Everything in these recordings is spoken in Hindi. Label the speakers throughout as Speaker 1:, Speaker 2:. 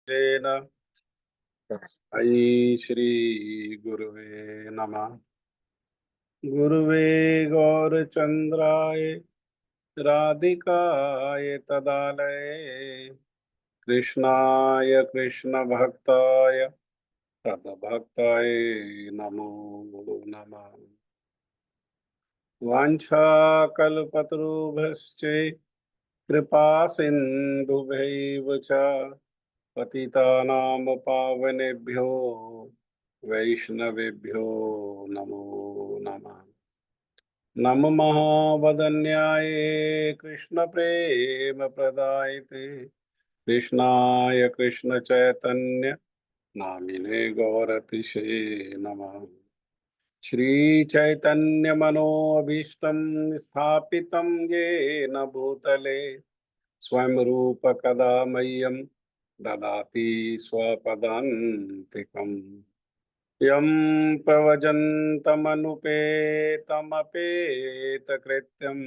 Speaker 1: तेन तस्मै श्री गुरुवे नमः। गुरुवे गौरचन्द्राय राधिकाय तदालये कृष्णाय कृष्णभक्ताय तद्भक्ताय नमो नमः। वाञ्छाकल्पतरुभ्यश्च कृपा सिन्धुभ्यैव च पतितानां पावनेभ्यो वैष्णवेभ्यो नमो नमः। नमः महावदन्याय कृष्णप्रेमप्रदायते कृष्णाय कृष्णचैतन्य नामिने गौरतिशे नमः। श्रीचैतन्यमनोभीष्टं स्थापितं येन भूतले स्वयं रूप कदा मह्यं ददाति स्वपदान्तिकम्। यं प्रव्रजन्तमनुपेतमपेतकृत्यं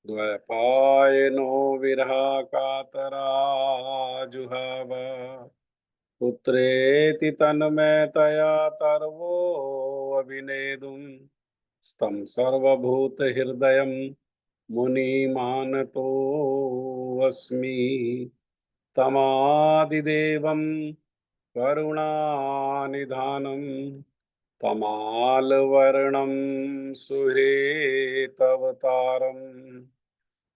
Speaker 1: द्वैपायनो विरहकातराजुहाव पुत्रेति तन्मयतया तर्वोऽभिनेदुं स्तं सर्वभूतहृदयं मुनिमानतोऽस्मि। तमादिदेवं करुणानिधानं तमालवर्णं सुहेतवतारम्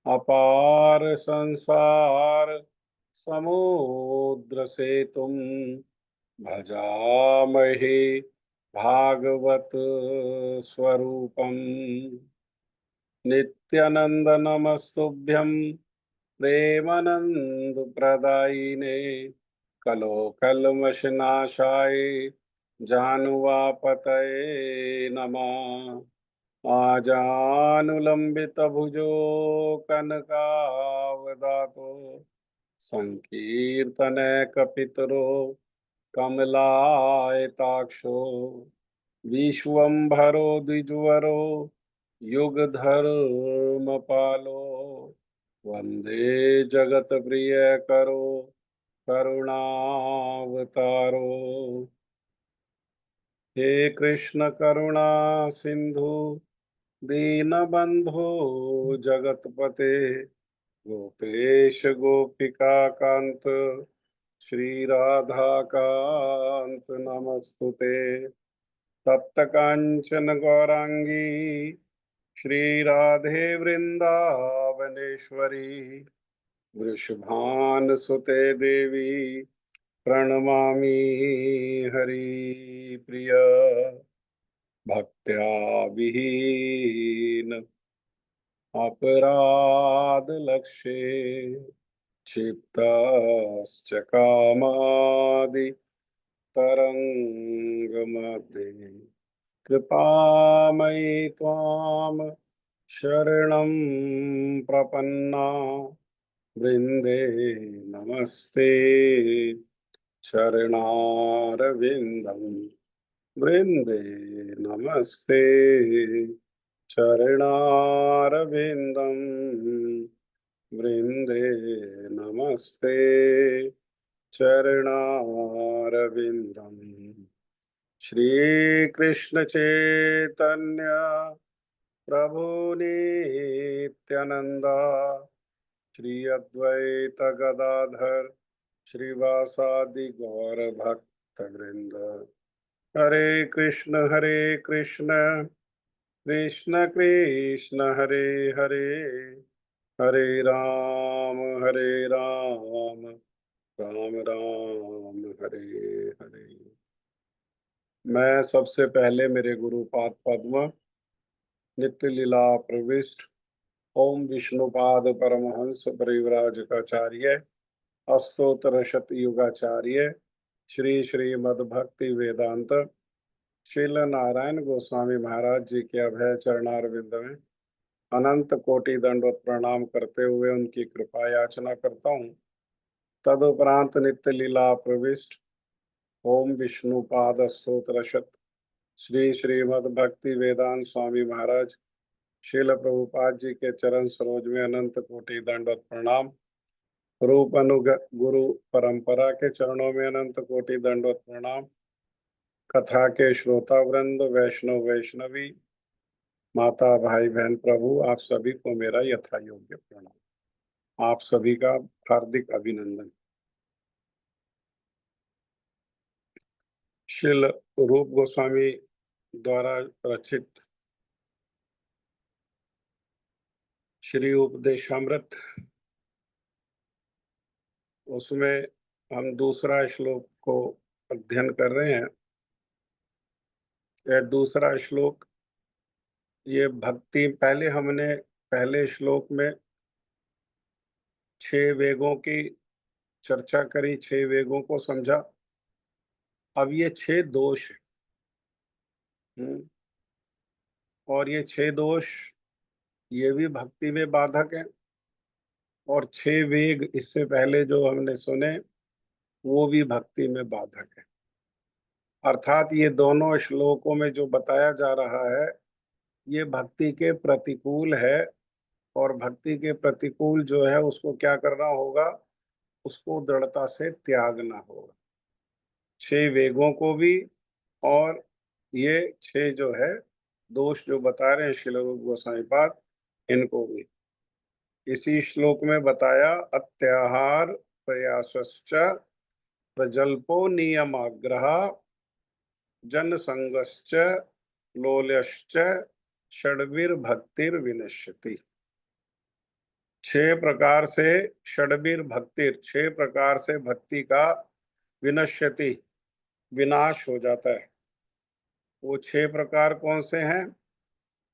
Speaker 1: अपार संसार समुद्रसेतुं भजामहे भागवत स्वरूपम्। नित्यानंद नमस्तुभ्यं प्रेमानंद प्रदायिने कलोकल्मषनाशाय जानुवापतये नमः। आजानुलंबितभुजो कनकावदातो संकीर्तनैकपितरो कमलायताक्षो विश्वम्भरो द्विजवरो युगधर्मपालो वन्दे जगत्प्रियकरो करुणावतारो। हे कृष्ण करुणा सिंधु दीनबंधो जगतपते गोपेश गोपिका कांत श्री राधा कांत नमस्तुते। तप्त कांचन गौरांगी श्री राधे वृंदावनेश्वरी वृषभानुसुते देवी प्रणमामि हरिप्रिय। भक्त्या विहीन अपराधलक्षे क्षिप्तश्च कामादि तरङ्गमध्ये कृपामयि त्वां शरणं प्रपन्ना वृन्दे नमस्ते चरणारविन्दं वृन्दे नमस्ते चरणारविन्दं वृन्दे नमस्ते चरणारविन्दम्। श्रीकृष्ण चैतन्य प्रभु नित्यानंदा श्री अद्वैत गदाधर श्रीवासादि गौर भक्त वृंद। हरे कृष्ण कृष्ण कृष्ण हरे हरे हरे राम राम राम हरे हरे। मैं सबसे पहले मेरे गुरुपाद पद्म नित्य लीला प्रविष्ट ओम विष्णुपाद परमहंस परिव्राजकाचार्य अस्तोत्र शत युगाचार्य श्री श्री मद्भक्ति वेदांत श्रील नारायण गोस्वामी महाराज जी के अभय चरणारविंद में अनंत कोटि दंडवत प्रणाम करते हुए उनकी कृपा याचना करता हूँ। तदुपरांत नित्य लीला प्रविष्ट ओम विष्णुपाद स्तोत्र शत श्री श्रीमद् भक्ति वेदांत स्वामी महाराज श्रील प्रभुपाद जी के चरण सरोज में अनंत कोटि दंडवत प्रणाम। रूप अनुग गुरु परंपरा के चरणों में अनंत कोटि दंडवत प्रणाम। कथा के श्रोता वृंद, वैष्णव वैष्णवी, माता भाई बहन, प्रभु आप सभी को मेरा यथा योग्य प्रणाम। आप सभी का हार्दिक अभिनंदन। श्रील रूप गोस्वामी द्वारा रचित श्री उपदेशामृत, उसमें हम दूसरा श्लोक को अध्ययन कर रहे हैं। यह दूसरा श्लोक, ये भक्ति, पहले हमने पहले श्लोक में 6 वेगों की चर्चा करी, 6 वेगों को समझा। अब ये 6 दोष है। और ये 6 दोष, ये भी भक्ति में बाधक है। और 6 वेग इससे पहले जो हमने सुने, वो भी भक्ति में बाधक है। अर्थात ये दोनों श्लोकों में जो बताया जा रहा है, ये भक्ति के प्रतिकूल है। और भक्ति के प्रतिकूल जो है, उसको क्या करना होगा? उसको दृढ़ता से त्यागना होगा। 6 वेगों को भी, और ये 6 जो है दोष जो बता रहे हैं श्रील रूप गोस्वामी पाद, इनको भी इसी श्लोक में बताया। अत्याहार प्रयासश्च प्रजल्पो नियमाग्रह जन संगश्च लोल्यश्च षड्भिर्भक्तिर विनश्यति। 6 प्रकार से षड्भिर्भक्तिर, 6 प्रकार से भक्ति का विनश्यति, विनाश हो जाता है। वो 6 प्रकार कौन से हैं?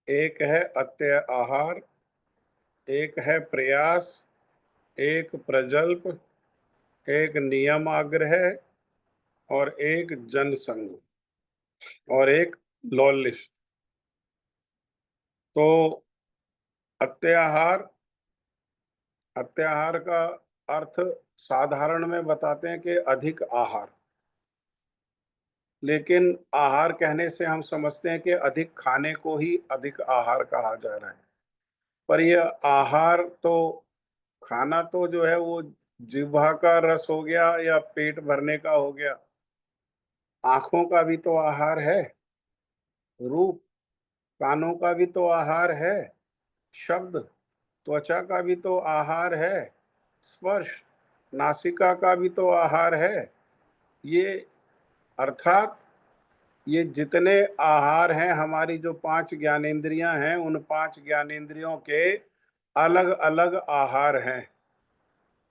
Speaker 1: एक है अत्याहार, एक है प्रयास, एक प्रजल्प, एक नियम आग्रह, और एक जनसंग, और एक लॉलिश। तो अत्याहार, अत्याहार का अर्थ साधारण में बताते हैं कि अधिक आहार। लेकिन आहार कहने से हम समझते हैं कि अधिक खाने को ही अधिक आहार कहा जा रहा है। पर यह आहार तो, खाना तो जो है वो जिह्वा का रस हो गया या पेट भरने का हो गया। आंखों का भी तो आहार है रूप, कानों का भी तो आहार है शब्द, त्वचा का भी तो आहार है स्पर्श, नासिका का भी तो आहार है। ये अर्थात ये जितने आहार हैं, हमारी जो 5 ज्ञानेंद्रियां हैं, उन 5 ज्ञानेंद्रियों के अलग अलग आहार हैं।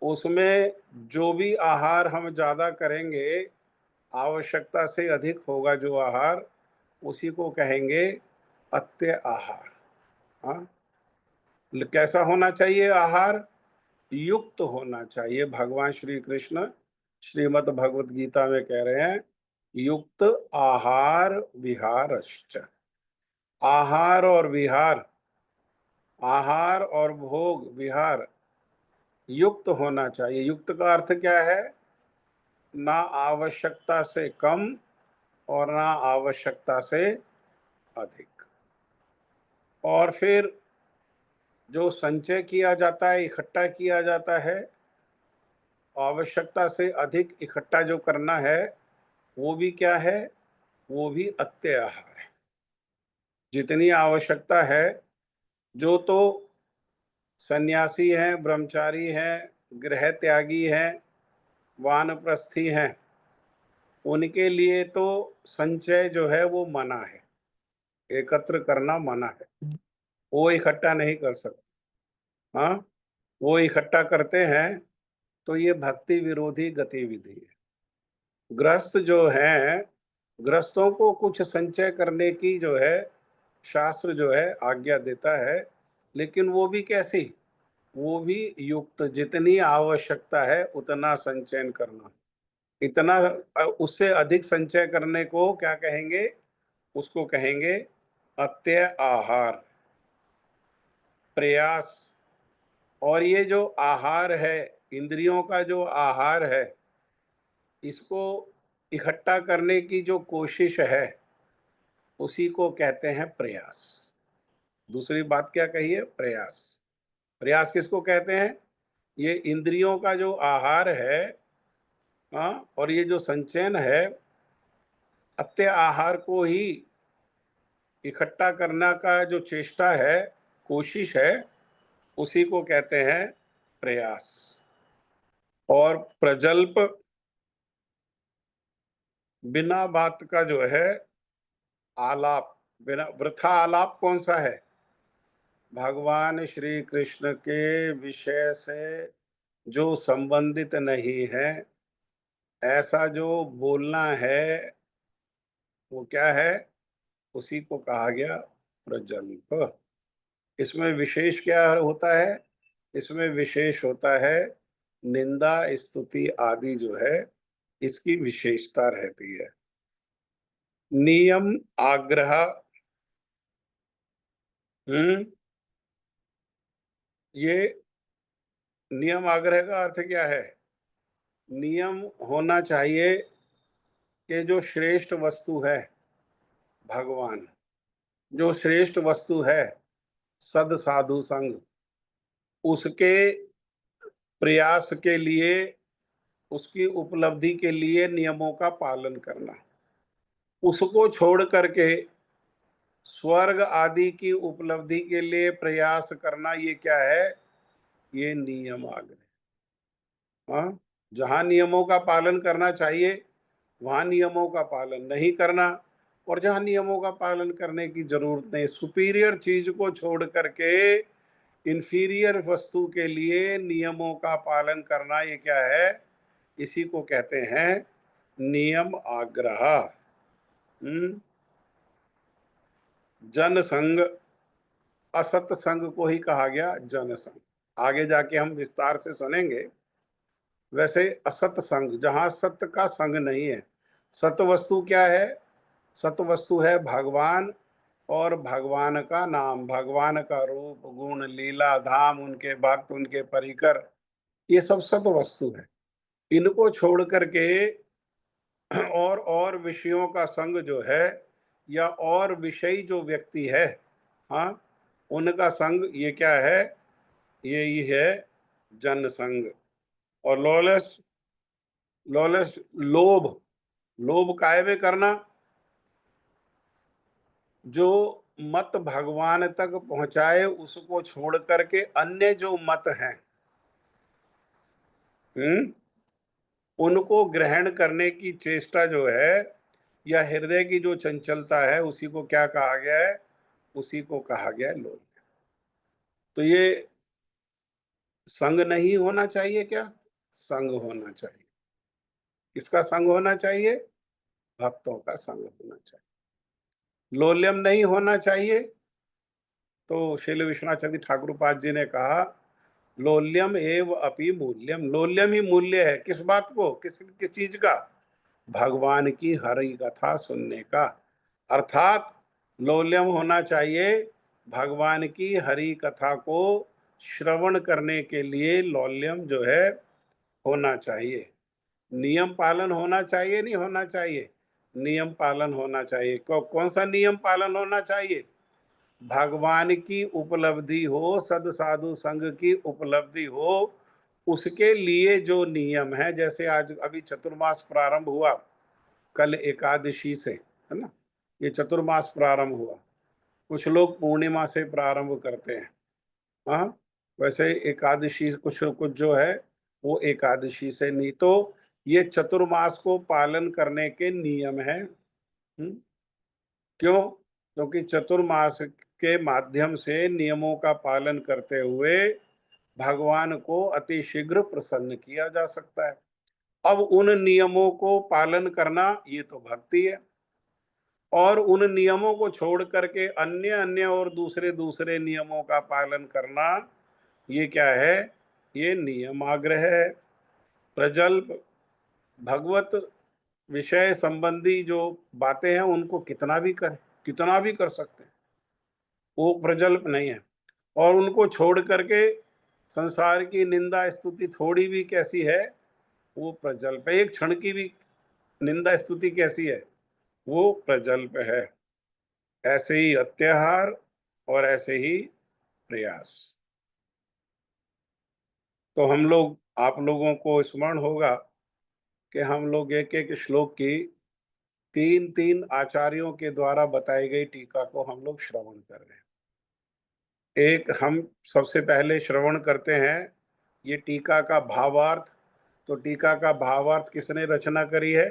Speaker 1: उसमें जो भी आहार हम ज्यादा करेंगे, आवश्यकता से अधिक होगा जो आहार, उसी को कहेंगे अत्य आहार। हाँ, कैसा होना चाहिए आहार? युक्त होना चाहिए। भगवान श्री कृष्ण श्रीमद् भगवत गीता में कह रहे हैं, युक्त आहार विहारश्च। आहार और विहार, आहार और भोग विहार युक्त होना चाहिए। युक्त का अर्थ क्या है? ना आवश्यकता से कम और ना आवश्यकता से अधिक। और फिर जो संचय किया जाता है, इकट्ठा किया जाता है, आवश्यकता से अधिक इकट्ठा जो करना है, वो भी क्या है? वो भी अत्य आहार है। जितनी आवश्यकता है, जो तो सन्यासी हैं, ब्रह्मचारी हैं, गृह त्यागी हैं, वानप्रस्थी हैं, उनके लिए तो संचय जो है वो मना है, एकत्र करना मना है। वो इकट्ठा नहीं कर सकते। हाँ, वो इकट्ठा करते हैं तो ये भक्ति विरोधी गतिविधि है। गृहस्थ जो हैं, गृहस्थों को कुछ संचय करने की जो है शास्त्र जो है आज्ञा देता है। लेकिन वो भी कैसी? वो भी युक्त, जितनी आवश्यकता है उतना संचयन करना। इतना, उससे अधिक संचय करने को क्या कहेंगे? उसको कहेंगे अत्य आहार, प्रयास। और ये जो आहार है, इंद्रियों का जो आहार है, इसको इकट्ठा करने की जो कोशिश है, उसी को कहते हैं प्रयास। दूसरी बात क्या कही है? प्रयास। प्रयास किसको कहते हैं? ये इंद्रियों का जो आहार है, हाँ, और ये जो संचयन है, अत्य आहार को ही इकट्ठा करना का जो चेष्टा है, कोशिश है, उसी को कहते हैं प्रयास। और प्रजल्प बिना बात का जो है आलाप, बिना वृथा आलाप कौन सा है? भगवान श्री कृष्ण के विषय से जो संबंधित नहीं है, ऐसा जो बोलना है, वो क्या है? उसी को कहा गया प्रजल्प। इसमें विशेष क्या होता है? इसमें विशेष होता है निंदा, स्तुति आदि जो है, इसकी विशेषता रहती है। नियम, आग्रह, हम्म, ये नियम आग्रह का अर्थ क्या है? नियम होना चाहिए कि जो श्रेष्ठ वस्तु है भगवान, जो श्रेष्ठ वस्तु है सद साधु संग, उसके प्रयास के लिए, उसकी उपलब्धि के लिए नियमों का पालन करना। उसको छोड़ करके स्वर्ग आदि की उपलब्धि के लिए प्रयास करना, ये क्या है? ये नियम आग्रह। हाँ, जहां नियमों का पालन करना चाहिए वहां नियमों का पालन नहीं करना, और जहां नियमों का पालन करने की जरूरत नहीं, सुपीरियर चीज को छोड़ करके इंफीरियर वस्तु के लिए नियमों का पालन करना, ये क्या है? इसी को कहते हैं नियम आग्रह। जन संग, असत संग को ही कहा गया जन संग। आगे जाके हम विस्तार से सुनेंगे। वैसे असत संग, जहां सत्य का संग नहीं है। सत वस्तु क्या है? सत वस्तु है भगवान, और भगवान का नाम, भगवान का रूप, गुण, लीला, धाम, उनके भक्त, उनके परिकर, ये सब सत वस्तु है। इनको छोड़ करके और विषयों का संग जो है, या और विषयी जो व्यक्ति है, हाँ, उनका संग, ये क्या है? यही है जन संग। और लॉलेस, लॉलेस लोभ, लोभ काहे में करना? जो मत भगवान तक पहुंचाए उसको छोड़ करके अन्य जो मत हैं, हम्म, उनको ग्रहण करने की चेष्टा जो है, या हृदय की जो चंचलता है, उसी को क्या कहा गया है? उसी को कहा गया है लोभ। तो ये संग नहीं होना चाहिए क्या? संग होना चाहिए। किसका संग होना चाहिए? भक्तों का संग होना चाहिए। लोल्यम नहीं होना चाहिए। तो श्रील विश्वनाथ ठाकुर पाद जी ने कहा, लोल्यम एव अपि मूल्यम। लोल्यम ही मूल्य है, किस बात को? किस किस चीज का? भगवान की हरि कथा सुनने का। अर्थात लोल्यम होना चाहिए, भगवान की हरि कथा को श्रवण करने के लिए लौल्यम जो है होना चाहिए। नियम पालन होना चाहिए, नहीं होना चाहिए? नियम पालन होना चाहिए। कौन सा नियम पालन होना चाहिए? भगवान की उपलब्धि हो, सद साधु संघ की उपलब्धि हो, उसके लिए जो नियम है। जैसे आज अभी चतुर्मास प्रारंभ हुआ, कल एकादशी से, है ना? ये चतुर्मास प्रारंभ हुआ। कुछ लोग पूर्णिमा से प्रारंभ करते हैं, हाँ। वैसे एकादशी कुछ कुछ जो है वो एकादशी से, नहीं तो ये चतुर्मास को पालन करने के नियम है। क्यों? क्योंकि चतुर्मास के माध्यम से नियमों का पालन करते हुए भगवान को अति शीघ्र प्रसन्न किया जा सकता है। अब उन नियमों को पालन करना, ये तो भक्ति है। और उन नियमों को छोड़ करके अन्य अन्य और दूसरे दूसरे नियमों का पालन करना, ये क्या है? ये नियम आग्रह है। प्रजल्प, भगवत विषय संबंधी जो बातें हैं उनको कितना भी कर सकते हैं, वो प्रजल्प नहीं है। और उनको छोड़ करके संसार की निंदा स्तुति थोड़ी भी कैसी है? वो प्रजल्प है। एक क्षण की भी निंदा स्तुति कैसी है? वो प्रजल्प है। ऐसे ही अत्याहार और ऐसे ही प्रयास। तो हम लोग आप लोगों को स्मरण होगा कि हम लोग एक-एक श्लोक की 3-3 आचार्यों के द्वारा बताई गई टीका को हम लोग श्रवण कर रहे हैं। एक हम सबसे पहले श्रवण करते हैं ये टीका का भावार्थ। तो टीका का भावार्थ किसने रचना करी है?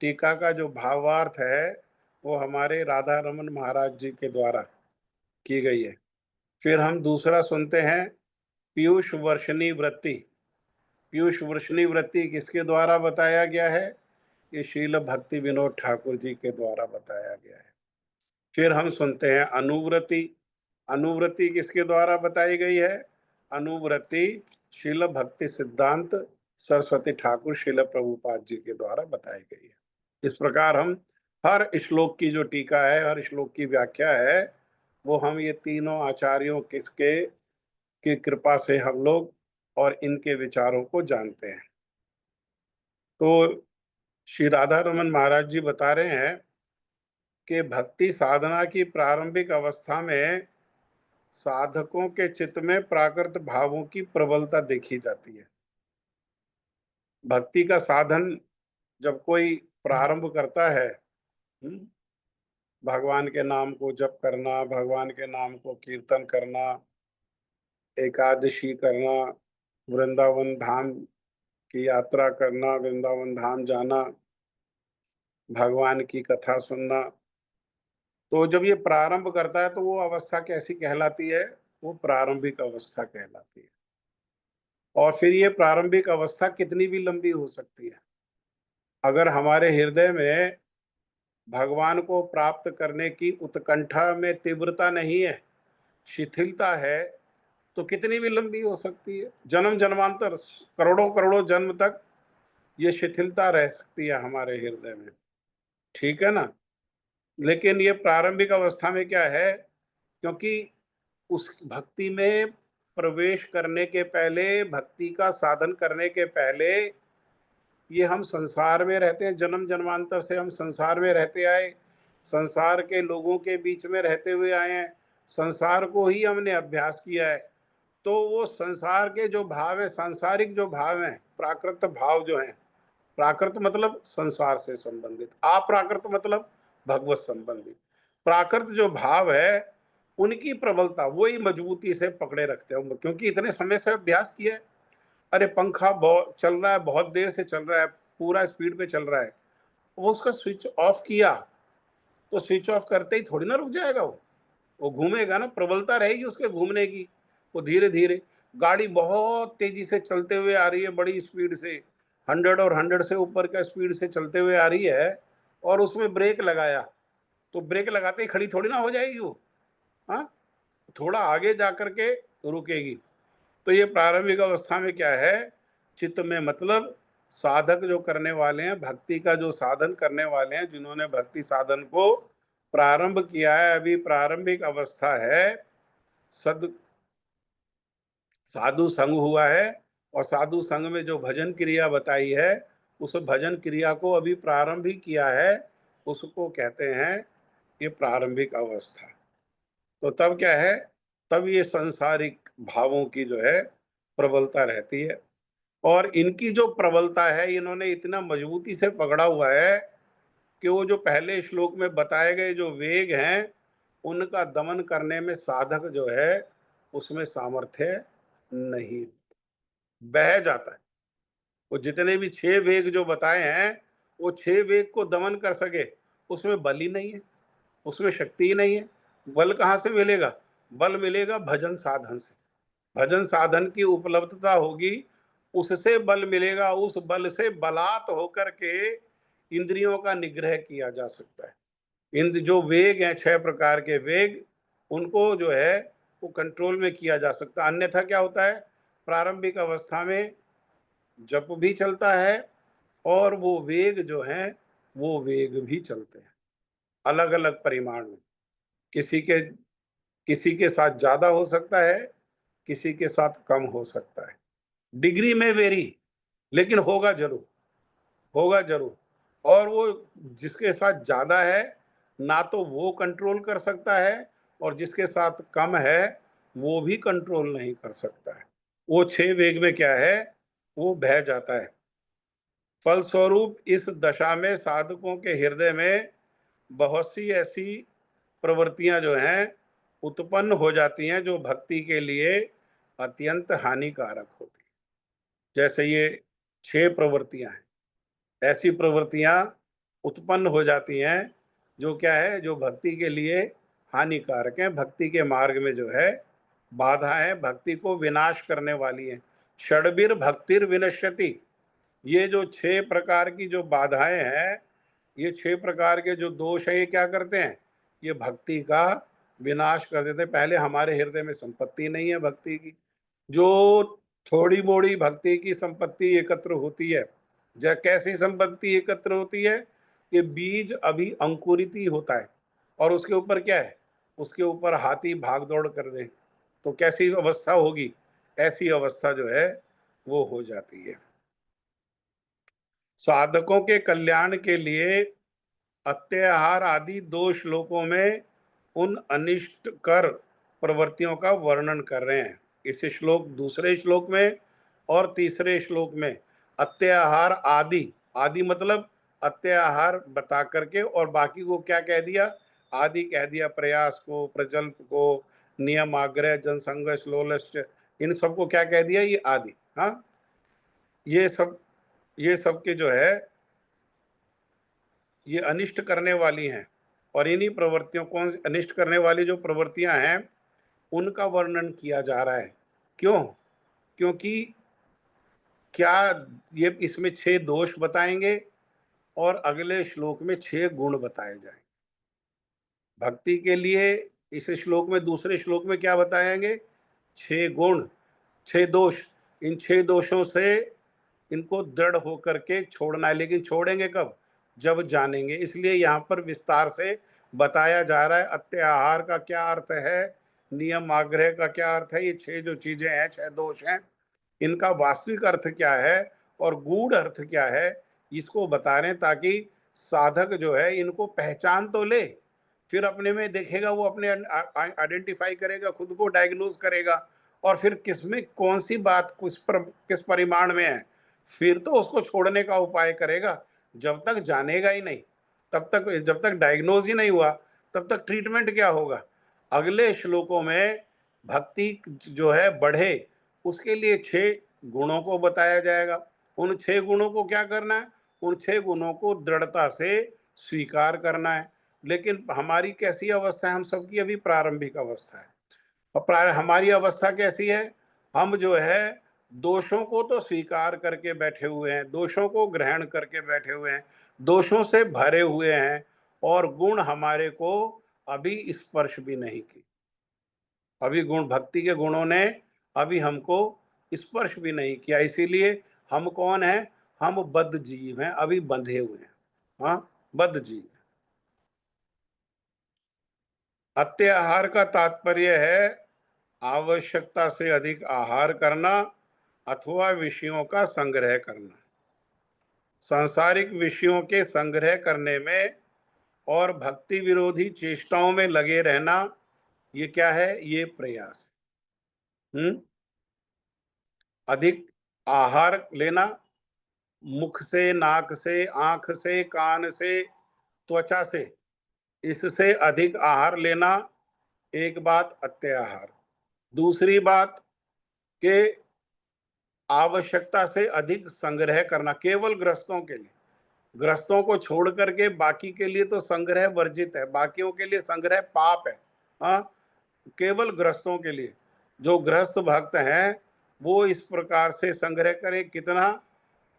Speaker 1: टीका का जो भावार्थ है वो हमारे राधा रमन महाराज जी के द्वारा की गई है। फिर हम दूसरा सुनते हैं पीयूष वर्षिणी वृत्ति। पीयूष वर्षिणी वृत्ति किसके द्वारा बताया गया है? ये शील भक्ति विनोद ठाकुर जी के द्वारा बताया गया है। फिर हम सुनते हैं अनुव्रति। अनुव्रति किसके द्वारा बताई गई है? अनुव्रति शील भक्ति सिद्धांत सरस्वती ठाकुर शील प्रभुपाद जी के द्वारा बताई गई है। इस प्रकार हम हर श्लोक की जो टीका है, हर श्लोक की व्याख्या है, वो हम ये तीनों आचार्यों किसके की कृपा से हम लोग और इनके विचारों को जानते हैं। तो श्री राधा रमन महाराज जी बता रहे हैं कि भक्ति साधना की प्रारंभिक अवस्था में साधकों के चित्त में प्राकृत भावों की प्रबलता देखी जाती है। भक्ति का साधन जब कोई प्रारंभ करता है, भगवान के नाम को जप करना, भगवान के नाम को कीर्तन करना, एकादशी करना, वृंदावन धाम की यात्रा करना, वृंदावन धाम जाना, भगवान की कथा सुनना, तो जब ये प्रारंभ करता है तो वो अवस्था कैसी कहलाती है? वो प्रारंभिक अवस्था कहलाती है। और फिर ये प्रारंभिक अवस्था कितनी भी लंबी हो सकती है। अगर हमारे हृदय में भगवान को प्राप्त करने की उत्कंठा में तीव्रता नहीं है, शिथिलता है, तो कितनी भी लंबी हो सकती है। जन्म जन्मांतर करोड़ों करोड़ों जन्म तक ये शिथिलता रह सकती है हमारे हृदय में, ठीक है ना? लेकिन ये प्रारंभिक अवस्था में क्या है, क्योंकि उस भक्ति में प्रवेश करने के पहले, भक्ति का साधन करने के पहले ये हम संसार में रहते हैं, जन्म जन्मांतर से हम संसार में रहते आए, संसार के लोगों के बीच में रहते हुए आए हैं, संसार को ही हमने अभ्यास किया है। तो वो संसार के जो भाव है, सांसारिक जो भाव हैं, प्राकृत भाव जो हैं, प्राकृत मतलब संसार से संबंधित, अप्राकृत मतलब भगवत संबंधी। प्राकृत जो भाव है उनकी प्रबलता वही मजबूती से पकड़े रखते हैं, क्योंकि इतने समय से अभ्यास किया है। अरे पंखा बहुत चल रहा है, बहुत देर से चल रहा है, पूरा स्पीड पे चल रहा है, वो उसका स्विच ऑफ किया तो स्विच ऑफ करते ही थोड़ी ना रुक जाएगा, वो घूमेगा ना, प्रबलता रहेगी उसके घूमने की। वो धीरे धीरे, गाड़ी बहुत तेजी से चलते हुए आ रही है, बड़ी स्पीड से 100 और 100 से ऊपर का स्पीड से चलते हुए आ रही है, और उसमें ब्रेक लगाया तो ब्रेक लगाते ही खड़ी थोड़ी ना हो जाएगी वो। हाँ, थोड़ा आगे जा करके रुकेगी। तो ये प्रारंभिक अवस्था में क्या है, चित्त में मतलब साधक जो करने वाले हैं, भक्ति का जो साधन करने वाले हैं, जिन्होंने भक्ति साधन को प्रारंभ किया है, अभी प्रारंभिक अवस्था है, सद साधु संग हुआ है, और साधु संग में जो भजन क्रिया बताई है, उस भजन क्रिया को अभी प्रारंभ ही किया है, उसको कहते हैं ये प्रारंभिक अवस्था। तो तब क्या है, तब ये सांसारिक भावों की जो है प्रबलता रहती है। और इनकी जो प्रबलता है, इन्होंने इतना मजबूती से पकड़ा हुआ है कि वो जो पहले श्लोक में बताए गए जो वेग हैं, उनका दमन करने में साधक जो है उसमें सामर्थ्य नहीं, बह जाता है। वो जितने भी 6 वेग जो बताए हैं, वो 6 वेग को दमन कर सके, उसमें बल ही नहीं है, उसमें शक्ति ही नहीं है। बल कहाँ से मिलेगा? बल मिलेगा भजन साधन से। भजन साधन की उपलब्धता होगी, उससे बल मिलेगा, उस बल से बलात् होकर के इंद्रियों का निग्रह किया जा सकता है। इंद्र जो वेग हैं, 6 प्रकार के वेग, उनको जो है वो कंट्रोल में किया जा सकता है। अन्यथा क्या होता है, प्रारंभिक अवस्था में जप भी चलता है और वो वेग जो हैं, वो वेग भी चलते हैं, अलग-अलग परिमाण में। किसी के किसी के साथ ज़्यादा हो सकता है, किसी के साथ कम हो सकता है। डिग्री में वेरी, लेकिन होगा ज़रूर। और वो जिसके साथ ज़्यादा है, ना तो वो कंट्रोल कर सकता है, और जिसके साथ कम है, वो भी कंट्रोल नहीं कर सकता है। वो 6 वेग में क्या है, वो बह जाता है। फलस्वरूप इस दशा में साधकों के हृदय में बहुत सी ऐसी प्रवृत्तियां जो हैं उत्पन्न हो जाती हैं जो भक्ति के लिए अत्यंत हानिकारक होती हैं। जैसे ये 6 प्रवृत्तियां हैं, ऐसी प्रवृत्तियां उत्पन्न हो जाती हैं जो क्या है, जो भक्ति के लिए हानिकारक हैं, भक्ति के मार्ग में जो है बाधा है, भक्ति को विनाश करने वाली है। षड्भिर भक्तिर विनश्यति, ये जो 6 प्रकार की जो बाधाएं हैं, ये 6 प्रकार के जो दोष है, ये क्या करते हैं, ये भक्ति का विनाश कर देते हैं। पहले हमारे हृदय में संपत्ति नहीं है भक्ति की, जो थोड़ी मोड़ी भक्ति की संपत्ति एकत्र होती है, कैसी संपत्ति एकत्र होती है कि बीज अभी अंकुरित ही होता है और उसके ऊपर क्या है, उसके ऊपर हाथी भाग दौड़ कर दे तो कैसी अवस्था होगी, ऐसी अवस्था जो है वो हो जाती है। साधकों के कल्याण के लिए अत्याहार आदि 2 श्लोकों में उन अनिष्ट कर प्रवृत्तियों का वर्णन कर रहे हैं। इस श्लोक, दूसरे श्लोक में और तीसरे श्लोक में अत्याहार आदि, आदि मतलब अत्याहार बता करके और बाकी को क्या कह दिया, आदि कह दिया, प्रयास को, प्रजल्प को, नियम, आग्रह, जनसंग, श्लोलस्ट, इन सबको क्या कह दिया, ये आदि। हाँ, ये सब के जो है ये अनिष्ट करने वाली हैं और इन्हीं प्रवृत्तियों को, अनिष्ट करने वाली जो प्रवृत्तियां हैं उनका वर्णन किया जा रहा है। क्यों? क्योंकि क्या ये इसमें 6 दोष बताएंगे और अगले श्लोक में 6 गुण बताए जाएंगे। भक्ति के लिए इस श्लोक में, दूसरे श्लोक में क्या बताएंगे, 6 गुण, 6 दोष। इन 6 दोषों से इनको दृढ़ होकर के छोड़ना है, लेकिन छोड़ेंगे कब, जब जानेंगे। इसलिए यहाँ पर विस्तार से बताया जा रहा है अत्याहार का क्या अर्थ है, नियम आग्रह का क्या अर्थ है, ये 6 जो चीजें हैं, 6 दोष हैं, इनका वास्तविक अर्थ क्या है और गूढ़ अर्थ क्या है, इसको बता रहे हैं ताकि साधक जो है इनको पहचान तो ले, फिर अपने में देखेगा, वो अपने आइडेंटिफाई करेगा, खुद को डायग्नोज करेगा और फिर किसमें कौन सी बात किस परिमाण में है, फिर तो उसको छोड़ने का उपाय करेगा। जब तक जानेगा ही नहीं, तब तक, जब तक डायग्नोज ही नहीं हुआ, तब तक ट्रीटमेंट क्या होगा। अगले श्लोकों में भक्ति जो है बढ़े, उसके लिए 6 गुणों को बताया जाएगा। उन 6 गुणों को क्या करना है, उन 6 गुणों को दृढ़ता से स्वीकार करना है। लेकिन हमारी कैसी अवस्था है, हम सबकी अभी प्रारंभिक अवस्था है। और हमारी अवस्था कैसी है, हम जो है दोषों को तो स्वीकार करके बैठे हुए हैं, दोषों को ग्रहण करके बैठे हुए हैं, दोषों से भरे हुए हैं और गुण हमारे को अभी स्पर्श भी नहीं की। अभी गुण, भक्ति के गुणों ने अभी हमको स्पर्श भी नहीं किया। इसीलिए हम कौन है, हम बद्ध जीव हैं, अभी बंधे हुए हैं। हाँ, बद्ध जीव। अत्याहार का तात्पर्य है आवश्यकता से अधिक आहार करना अथवा विषयों का संग्रह करना। सांसारिक विषयों के संग्रह करने में और भक्ति विरोधी चेष्टाओं में लगे रहना, ये क्या है, ये प्रयास। अधिक आहार लेना, मुख से, नाक से, आंख से, कान से, त्वचा से, इससे अधिक आहार लेना एक बात, अत्याहार। दूसरी बात के आवश्यकता से अधिक संग्रह करना, केवल गृहस्थों के लिए, गृहस्थों को छोड़ करके बाकी के लिए तो संग्रह वर्जित है, बाकियों के लिए संग्रह पाप है। हाँ, केवल गृहस्थों के लिए, जो गृहस्थ भक्त हैं वो इस प्रकार से संग्रह करें, कितना,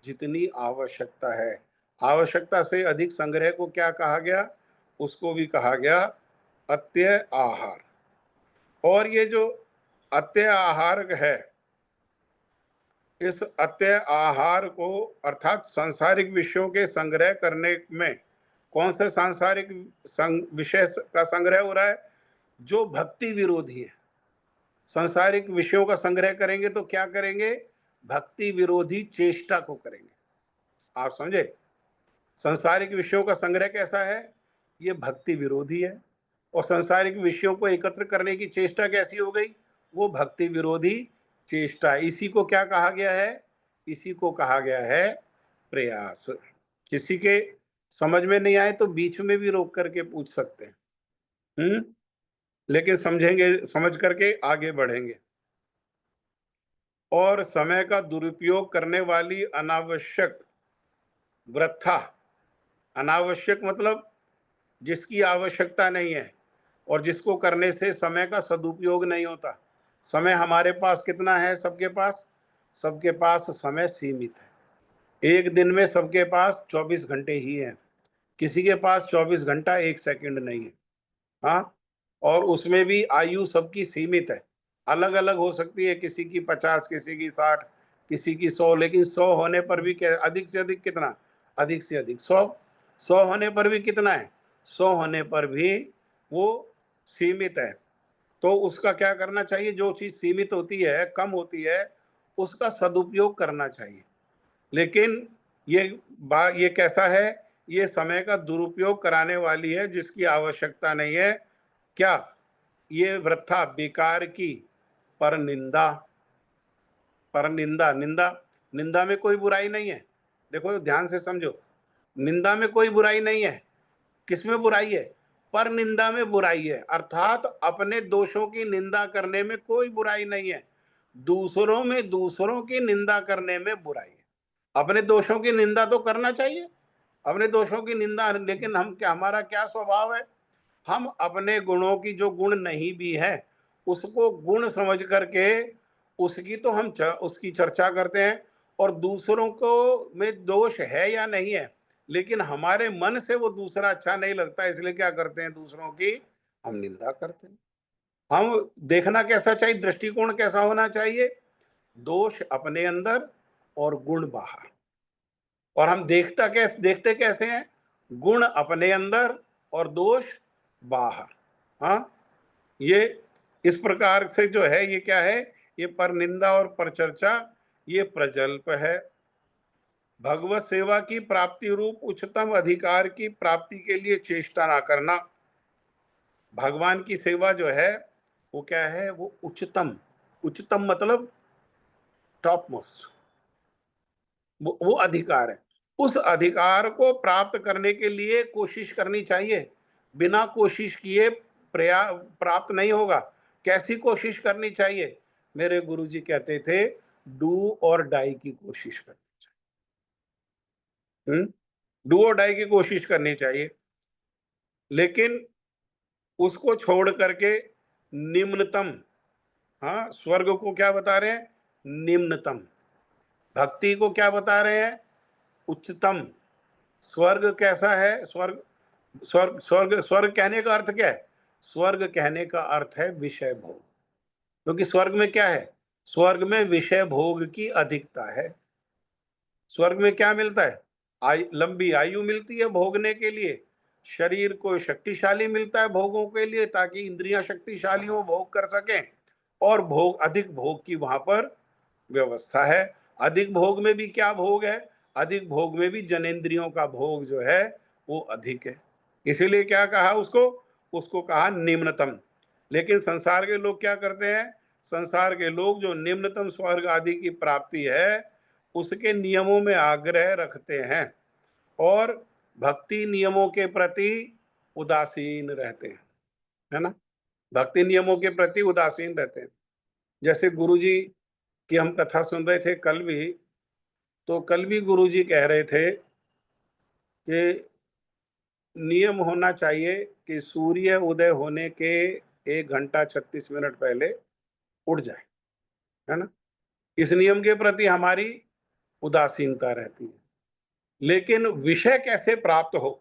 Speaker 1: जितनी आवश्यकता है। आवश्यकता से अधिक संग्रह को क्या कहा गया, उसको भी कहा गया अत्य आहार। और ये जो अत्य आहार है, इस अत्य आहार को अर्थात सांसारिक विषयों के संग्रह करने में, कौन से सांसारिक विषय का संग्रह हो रहा है, जो भक्ति विरोधी है। सांसारिक विषयों का संग्रह करेंगे तो क्या करेंगे, भक्ति विरोधी चेष्टा को करेंगे। आप समझे, सांसारिक विषयों का संग्रह कैसा है, ये भक्ति विरोधी है। और सांसारिक विषयों को एकत्र करने की चेष्टा कैसी हो गई, वो भक्ति विरोधी चेष्टा, इसी को क्या कहा गया है? इसी को कहा गया है प्रयास। किसी के समझ में नहीं आए तो बीच में भी रोक करके पूछ सकते हैं। लेकिन समझेंगे, समझ करके आगे बढ़ेंगे। और समय का दुरुपयोग करने वाली अनावश्यक वृथा, अनावश्यक मतलब जिसकी आवश्यकता नहीं है और जिसको करने से समय का सदुपयोग नहीं होता। समय हमारे पास कितना है? सबके पास, सबके पास समय सीमित है। एक दिन में सबके पास 24 घंटे ही हैं। किसी के पास 24 घंटा 1 सेकंड नहीं है। हाँ, और उसमें भी आयु सबकी सीमित है, अलग अलग हो सकती है, किसी की 50, किसी की 60, किसी की 100, लेकिन 100 होने पर भी क्या, अधिक से अधिक कितना? अधिक से अधिक 100। 100 होने पर भी कितना है? 100 होने पर भी वो सीमित है। तो उसका क्या करना चाहिए? जो चीज सीमित होती है, कम होती है, उसका सदुपयोग करना चाहिए। लेकिन ये कैसा है? ये समय का दुरुपयोग कराने वाली है, जिसकी आवश्यकता नहीं है। क्या? ये वृथा, बेकार की पर निंदा। पर निंदा, निंदा, निंदा में कोई बुराई नहीं है। देखो ध्यान से समझो, निंदा में कोई बुराई नहीं है। किसमें बुराई है? पर निंदा में बुराई है। अर्थात अपने दोषों की निंदा करने में कोई बुराई नहीं है, दूसरों में दूसरों की निंदा करने में बुराई है। अपने दोषों की निंदा तो करना चाहिए, अपने दोषों की निंदा, लेकिन हम क्या, हमारा क्या स्वभाव है? हम अपने गुणों की, जो गुण नहीं भी है, उसको गुण समझ करके उसकी तो हम उसकी चर्चा करते हैं। और दूसरों को में दोष है या नहीं है, लेकिन हमारे मन से वो दूसरा अच्छा नहीं लगता, इसलिए क्या करते हैं? दूसरों की हम निंदा करते हैं। हम देखना कैसा चाहिए? दृष्टिकोण कैसा होना चाहिए? दोष अपने अंदर और गुण बाहर। और हम देखते कैसे हैं? गुण अपने अंदर और दोष बाहर। हाँ, ये इस प्रकार से जो है, ये क्या है? ये परनिंदा और परचर्चा, ये प्रजल्प है। भगवत सेवा की प्राप्ति रूप उच्चतम अधिकार की प्राप्ति के लिए चेष्टा ना करना। भगवान की सेवा जो है वो क्या है? वो उच्चतम, उच्चतम मतलब टॉप मोस्ट, वो अधिकार है। उस अधिकार को प्राप्त करने के लिए कोशिश करनी चाहिए। बिना कोशिश किए प्राप्त नहीं होगा। कैसी कोशिश करनी चाहिए? मेरे गुरुजी कहते थे, डू और डाई की कोशिश करनी चाहिए। डू और डाई की कोशिश करनी चाहिए, लेकिन उसको छोड़ करके निम्नतम, हाँ, स्वर्ग को क्या बता रहे हैं? निम्नतम। भक्ति को क्या बता रहे हैं? उच्चतम। स्वर्ग कैसा है? स्वर्ग, स्वर्ग कहने का अर्थ क्या है? स्वर्ग कहने का अर्थ है विषय भोग। क्योंकि स्वर्ग में क्या है? स्वर्ग में विषय भोग की अधिकता है। स्वर्ग में क्या मिलता है? लंबी आयु मिलती है भोगने के लिए, शरीर को शक्तिशाली मिलता है भोगों के लिए, ताकि इंद्रियां शक्तिशाली हो, भोग कर सकें। और भोग, अधिक भोग की वहां पर व्यवस्था है। अधिक भोग में भी क्या भोग है? अधिक भोग में भी जनेंद्रियों का भोग जो है वो अधिक है। इसीलिए क्या कहा उसको? उसको कहा निम्नतम। लेकिन संसार के लोग क्या करते हैं? संसार के लोग जो निम्नतम स्वर्ग आदि की प्राप्ति है उसके नियमों में आग्रह रखते हैं और भक्ति नियमों के प्रति उदासीन रहते हैं, है ना? भक्ति नियमों के प्रति उदासीन रहते हैं। जैसे गुरुजी की हम कथा सुन रहे थे कल भी, तो कल भी गुरुजी कह रहे थे कि नियम होना चाहिए कि सूर्य उदय होने के 1 घंटा 36 मिनट पहले उठ जाए, है ना? इस नियम के प्रति हमारी उदासीनता रहती है। लेकिन विषय कैसे प्राप्त हो,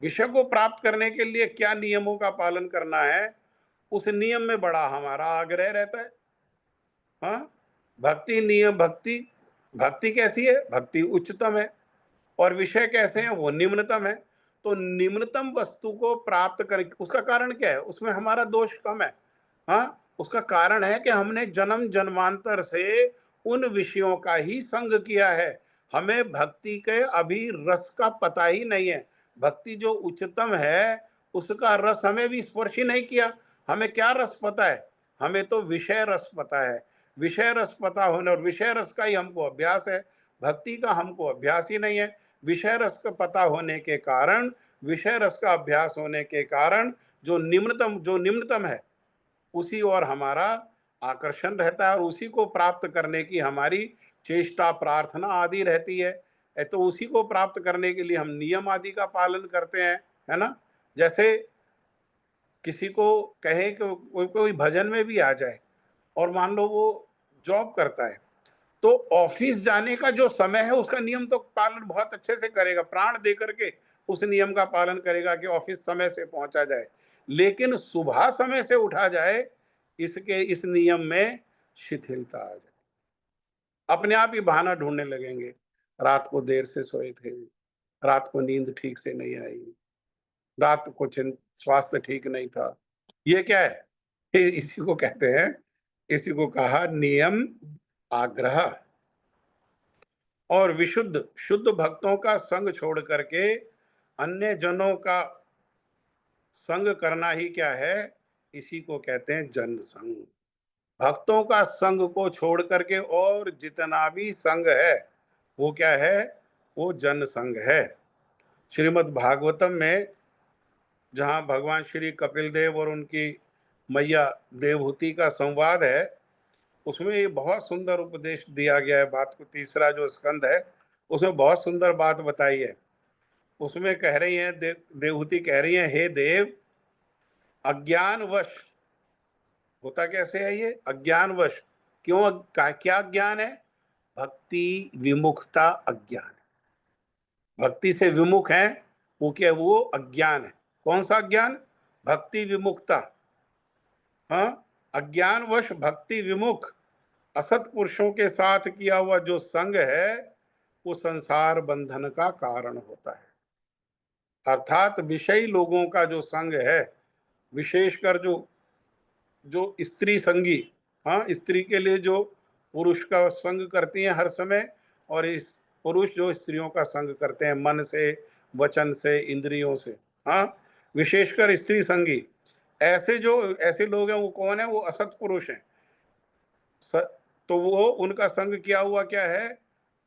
Speaker 1: विषय को प्राप्त करने के लिए क्या नियमों का पालन करना है, उस नियम में बड़ा हमारा आग्रह रहता है। हाँ, भक्ति नियम, भक्ति, भक्ति कैसी है? भक्ति उच्चतम है। और विषय कैसे हैं? वो निम्नतम है। तो निम्नतम वस्तु को प्राप्त कर, उसका कारण क्या है? उसमें हमारा दोष कम है। हाँ, उसका कारण है कि हमने जन्म जन्मांतर से उन विषयों का ही संग किया है। हमें भक्ति के अभी रस का पता ही नहीं है। भक्ति जो उच्चतम है उसका रस हमें भी स्पर्श ही नहीं किया। हमें क्या रस पता है? हमें तो विषय रस पता है। विषय रस पता होने, और विषय रस का ही हमको अभ्यास है, भक्ति का हमको अभ्यास ही नहीं है। विषय रस का पता होने के कारण, विषय रस का अभ्यास होने के कारण जो निम्नतम है उसी और हमारा आकर्षण रहता है, और उसी को प्राप्त करने की हमारी चेष्टा, प्रार्थना आदि रहती है। तो उसी को प्राप्त करने के लिए हम नियम आदि का पालन करते हैं, है ना। जैसे किसी को कहे कि कोई भजन में भी आ जाए, और मान लो वो जॉब करता है, तो ऑफिस जाने का जो समय है उसका नियम तो पालन बहुत अच्छे से करेगा, प्राण दे करके उस नियम का पालन करेगा कि ऑफिस समय से पहुंचा जाए। लेकिन सुबह समय से उठा जाए, इस नियम में शिथिलता आ जाए, अपने आप ही बहाना ढूंढने लगेंगे। रात को देर से सोए थे, रात को नींद ठीक से नहीं आई, रात को स्वास्थ्य ठीक नहीं था। ये क्या है? इसी को कहते हैं, इसी को कहा नियम आग्रह। और विशुद्ध शुद्ध भक्तों का संग छोड़ करके अन्य जनों का संग करना ही क्या है? इसी को कहते हैं जन संग। भक्तों का संग को छोड़ करके और जितना भी संग है वो क्या है? वो जन संग है। श्रीमद् भागवतम में जहां भगवान श्री कपिल देव और उनकी मैया देवहूति का संवाद है, उसमें ये बहुत सुंदर उपदेश दिया गया है। बात को तीसरा जो स्कंद है उसमें बहुत सुंदर बात बताई है। उसमें कह रही है देवहूति कह रही है, हे देव, अज्ञानवश होता कैसे है ये? अज्ञानवश क्यों? क्या ज्ञान है? भक्ति विमुखता अज्ञान है। भक्ति से विमुख है वो क्या? वो अज्ञान है। कौन सा अज्ञान? भक्ति विमुखता। हाँ, अज्ञानवश भक्ति विमुख असत पुरुषों के साथ किया हुआ जो संग है वो संसार बंधन का कारण होता है। अर्थात विषयी लोगों का जो संग है, विशेषकर जो जो स्त्री संगी, हाँ, स्त्री के लिए जो पुरुष का संग करती हैं हर समय, और इस पुरुष जो स्त्रियों का संग करते हैं मन से, वचन से, इंद्रियों से, हाँ, विशेषकर स्त्री संगी, ऐसे लोग हैं वो कौन है? वो असत पुरुष हैं। तो वो उनका संग किया हुआ क्या है?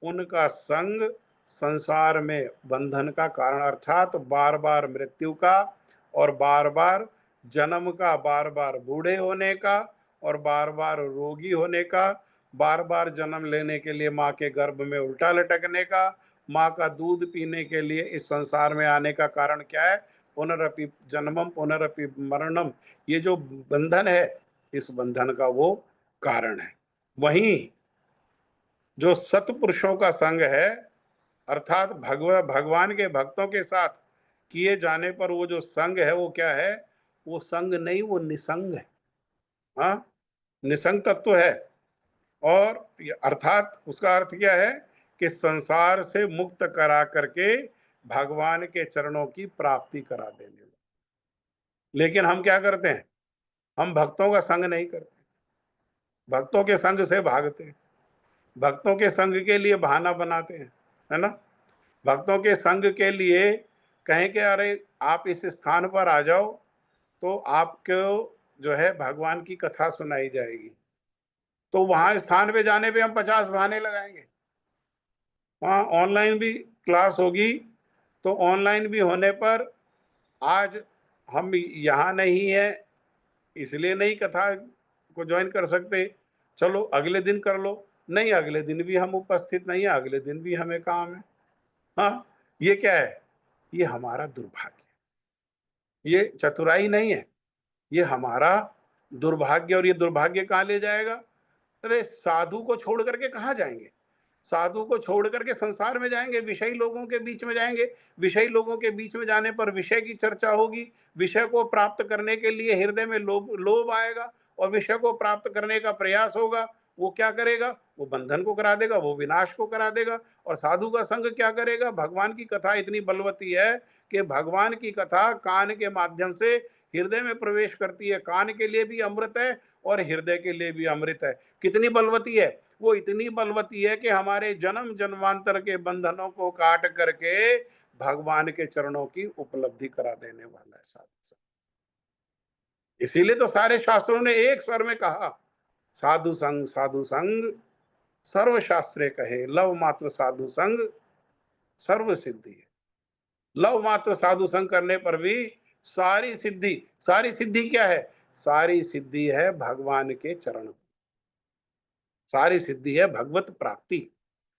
Speaker 1: उनका संग संसार में बंधन का कारण, अर्थात बार बार मृत्यु का, और बार बार जन्म का, बार बार बूढ़े होने का, और बार बार रोगी होने का, बार बार जन्म लेने के लिए माँ के गर्भ में उल्टा लटकने का, माँ का दूध पीने के लिए इस संसार में आने का कारण क्या है? पुनरपि जन्मम पुनरपि मरणम। ये जो बंधन है, इस बंधन का वो कारण है। वहीं जो सत्पुरुषों का संग है, अर्थात भगवान के भक्तों के साथ किए जाने पर वो जो संग है वो क्या है? वो संग नहीं, वो निसंग है। हाँ, निसंग तत्व है। और अर्थात उसका अर्थ क्या है? कि संसार से मुक्त करा करके भगवान के चरणों की प्राप्ति करा देने। लेकिन हम क्या करते हैं? हम भक्तों का संग नहीं करते, भक्तों के संग से भागते हैं, भक्तों के संग के लिए बहाना बनाते हैं, है ना। भक्तों के संग के लिए कहें कि अरे आप इस स्थान पर आ जाओ तो आपको जो है भगवान की कथा सुनाई जाएगी, तो वहां स्थान पे जाने पे हम 50 बहाने लगाएंगे। वहां ऑनलाइन भी क्लास होगी, तो ऑनलाइन भी होने पर आज हम यहाँ नहीं है इसलिए नहीं कथा को ज्वाइन कर सकते, चलो अगले दिन कर लो। नहीं, अगले दिन भी हम उपस्थित नहीं है, अगले दिन भी हमें काम है। हाँ, ये क्या है? ये हमारा दुर्भाग्य, ये चतुराई नहीं है, ये हमारा दुर्भाग्य। और ये दुर्भाग्य कहाँ ले जाएगा? अरे साधु को छोड़ करके कहाँ जाएंगे? साधु को छोड़ करके संसार में जाएंगे, विषयी लोगों के बीच में जाएंगे। विषयी लोगों के बीच में जाने पर विषय की चर्चा होगी, विषय को प्राप्त करने के लिए हृदय में लोभ आएगा, और विषय को प्राप्त करने का प्रयास होगा। वो क्या करेगा? वो बंधन को करा देगा, वो विनाश को करा देगा। और साधु का संग क्या करेगा? भगवान की कथा इतनी बलवती है कि भगवान की कथा कान के माध्यम से हृदय में प्रवेश करती है। कान के लिए भी अमृत है और हृदय के लिए भी अमृत है। कितनी बलवती है? वो इतनी बलवती है कि हमारे जन्म जन्मांतर के बंधनों को काट करके भगवान के चरणों की उपलब्धि करा देने वाला है साधु। इसीलिए तो सारे शास्त्रों ने एक स्वर में कहा, साधु संग सर्वशास्त्रे कहे, लव मात्र साधु संग सर्व सिद्धि है। लव मात्र साधु संग करने पर भी सारी सिद्धि, सारी सिद्धि क्या है? सारी सिद्धि है भगवान के चरण, सारी सिद्धि है भगवत प्राप्ति।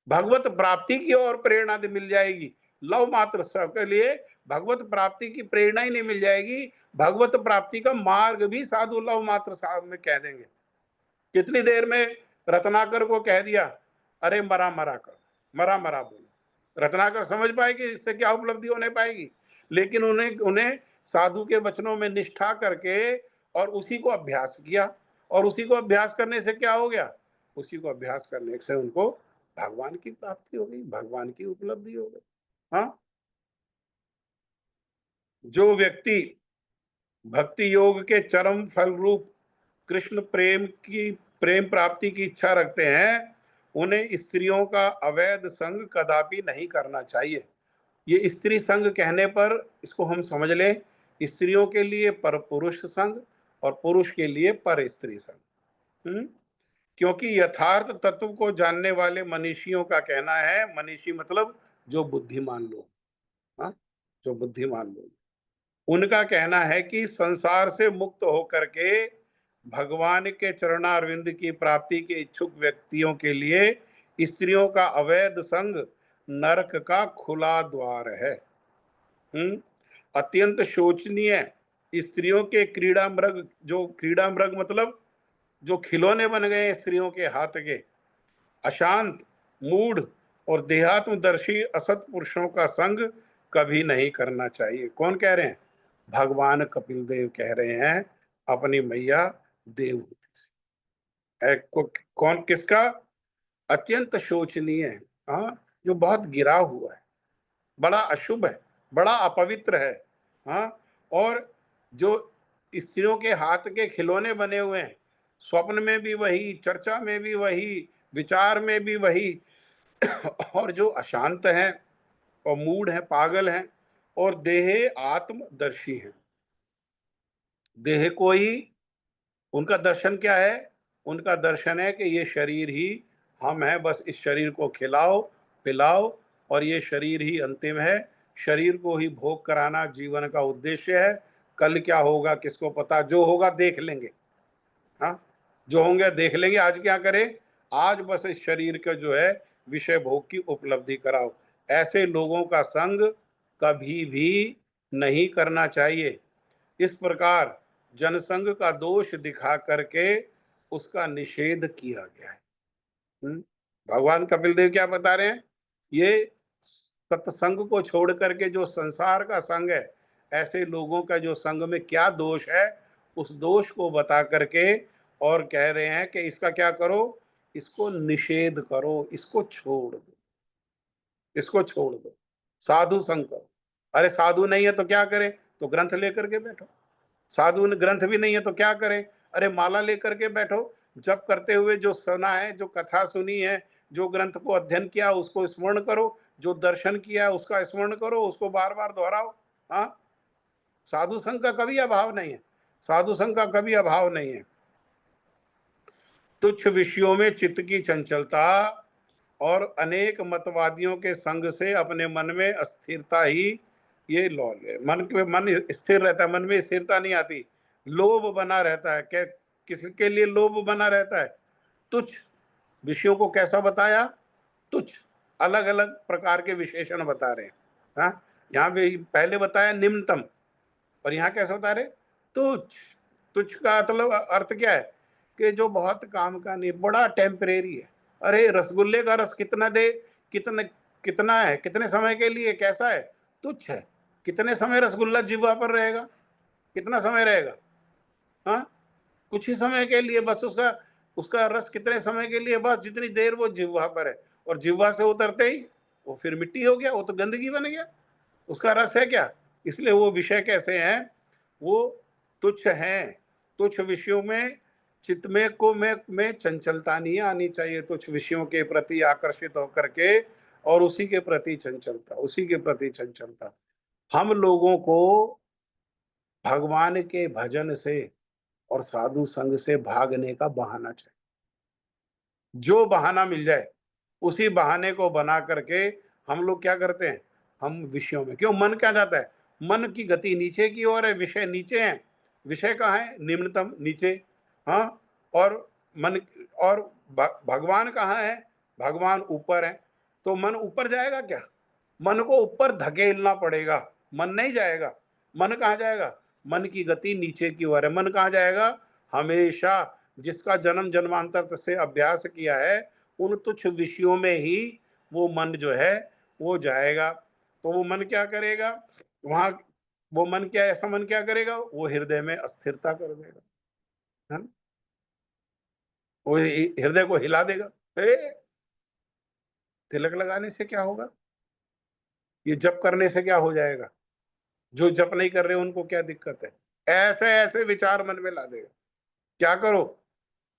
Speaker 1: भगवत प्राप्ति की ओर प्रेरणा मिल जाएगी। लव मात्र सबके लिए भगवत प्राप्ति की प्रेरणा ही नहीं मिल जाएगी, भगवत प्राप्ति का मार्ग भी साधु लव मात्र साहब में कह देंगे। कितनी देर में रत्नाकर को कह दिया, अरे मरा मरा कर, मरा मरा बोलो। रत्नाकर समझ पाएगी इससे क्या उपलब्धि होने पाएगी, लेकिन उन्हें उन्हें साधु के वचनों में निष्ठा करके और उसी को अभ्यास किया, और उसी को अभ्यास करने से क्या हो गया? उसी को अभ्यास करने से उनको भगवान की प्राप्ति हो गई, भगवान की उपलब्धि हो गई। हाँ, जो व्यक्ति भक्ति योग के चरम फल रूप कृष्ण प्रेम प्राप्ति की इच्छा रखते हैं, उन्हें स्त्रियों का अवैध संग कदापि नहीं करना चाहिए। ये स्त्री संग कहने पर इसको हम समझ लें, स्त्रियों के लिए पर पुरुष संग और पुरुष के लिए पर स्त्री संग। क्योंकि यथार्थ तत्व को जानने वाले मनीषियों का कहना है, मनीषी मतलब जो बुद्धिमान लोग, हाँ, जो बुद्धिमान लोग, उनका कहना है कि संसार से मुक्त होकर के भगवान के चरणारविंद की प्राप्ति के इच्छुक व्यक्तियों के लिए स्त्रियों का अवैध संग नरक का खुला द्वार है। अत्यंत शोचनीय स्त्रियों के क्रीड़ा मृग, जो क्रीड़ा मृग मतलब जो खिलौने बन गए स्त्रियों के हाथ के, अशांत, मूढ़ और देहात्मदर्शी असत पुरुषों का संग कभी नहीं करना चाहिए। कौन कह रहे हैं? भगवान कपिल देव कह रहे हैं अपनी मैया देवहूति से। कौन, किसका? अत्यंत शोचनीय है, हाँ, जो बहुत गिरा हुआ है, बड़ा अशुभ है, बड़ा अपवित्र है, हाँ, और जो स्त्रियों के हाथ के खिलौने बने हुए हैं, स्वप्न में भी वही, चर्चा में भी वही, विचार में भी वही, और जो अशांत हैं और मूढ़ हैं, पागल हैं और देहे आत्मदर्शी हैं। देह को ही उनका दर्शन क्या है? उनका दर्शन है कि ये शरीर ही हम हैं, बस इस शरीर को खिलाओ पिलाओ और ये शरीर ही अंतिम है, शरीर को ही भोग कराना जीवन का उद्देश्य है। कल क्या होगा किसको पता, जो होगा देख लेंगे, हाँ, जो होंगे देख लेंगे, आज क्या करें? आज बस इस शरीर का जो है विषय भोग की उपलब्धि कराओ। ऐसे लोगों का संग कभी भी नहीं करना चाहिए। इस प्रकार जनसंग का दोष दिखा करके उसका निषेध किया गया है। भगवान कपिल देव क्या बता रहे हैं? ये सत्संग को छोड़ करके जो संसार का संग है, ऐसे लोगों का जो संग में क्या दोष है, उस दोष को बता करके और कह रहे हैं कि इसका क्या करो? इसको निषेध करो, इसको छोड़ दो, इसको छोड़ दो, साधु संग करो। अरे साधु नहीं है तो क्या करें? तो ग्रंथ लेकर के बैठो। साधु ग्रंथ भी नहीं है तो क्या करें? अरे माला लेकर के बैठो, जप करते हुए जो सुना है, जो कथा सुनी है, जो ग्रंथ को अध्ययन किया उसको स्मरण करो, जो दर्शन किया उसका स्मरण करो, उसको बार बार दोहराओ। हाँ, साधु संघ का कभी अभाव नहीं है, साधु संघ का कभी अभाव नहीं है। तुच्छ विषयों में चित्त की चंचलता और अनेक मतवादियों के संग से अपने मन में अस्थिरता ही ये लौल है। मन स्थिर रहता है, मन में स्थिरता नहीं आती, लोभ बना रहता है। किसके लिए लोभ बना रहता है? तुच्छ विषयों को कैसा बताया? तुच्छ, अलग अलग प्रकार के विशेषण बता रहे हैं। हाँ, यहाँ पे पहले बताया निम्नतम, और यहाँ कैसे बता रहे? तुच्छ। तुच्छ का मतलब अर्थ क्या है? कि जो बहुत काम का नहीं, बड़ा टेम्परेरी है। अरे रसगुल्ले का रस कितना दे, कितने कितना है, कितने समय के लिए, कैसा है? तुच्छ है। कितने समय रसगुल्ला जिह्वा पर रहेगा? कितना समय रहेगा? हाँ, कुछ ही समय के लिए बस। उसका उसका रस कितने समय के लिए? बस जितनी देर वो जिह्वा पर है, और जिह्वा से उतरते ही वो फिर मिट्टी हो गया, वो तो गंदगी बन गया, उसका रस है क्या? इसलिए वो विषय कैसे हैं? वो तुच्छ हैं। तुच्छ विषयों में चित्त में चंचलता नहीं आनी चाहिए। तुच्छ विषयों के प्रति आकर्षित होकर के और उसी के प्रति चंचलता, उसी के प्रति चंचलता। हम लोगों को भगवान के भजन से और साधु संग से भागने का बहाना चाहिए। जो बहाना मिल जाए उसी बहाने को बना करके हम लोग क्या करते हैं, हम विषयों में, क्यों, मन क्या जाता है, मन की गति नीचे की ओर है, विषय नीचे है, विषय कहाँ है, निम्नतम नीचे। हाँ, और मन, और भगवान कहाँ है, भगवान ऊपर है। तो मन ऊपर जाएगा क्या, मन को ऊपर धकेलना पड़ेगा, मन नहीं जाएगा। मन कहाँ जाएगा, मन की गति नीचे की ओर है। मन कहाँ जाएगा, हमेशा जिसका जन्म जन्मांतर से अभ्यास किया है उन तुच्छ विषयों में ही वो मन जो है वो जाएगा। तो वो मन क्या करेगा वहां, वो मन क्या, ऐसा मन क्या करेगा, वो हृदय में अस्थिरता कर देगा, है ना, वो हृदय को हिला देगा। ए, तिलक लगाने से क्या होगा, ये जप करने से क्या हो जाएगा, जो जप नहीं कर रहे उनको क्या दिक्कत है, ऐसे ऐसे विचार मन में ला देगा। क्या करो,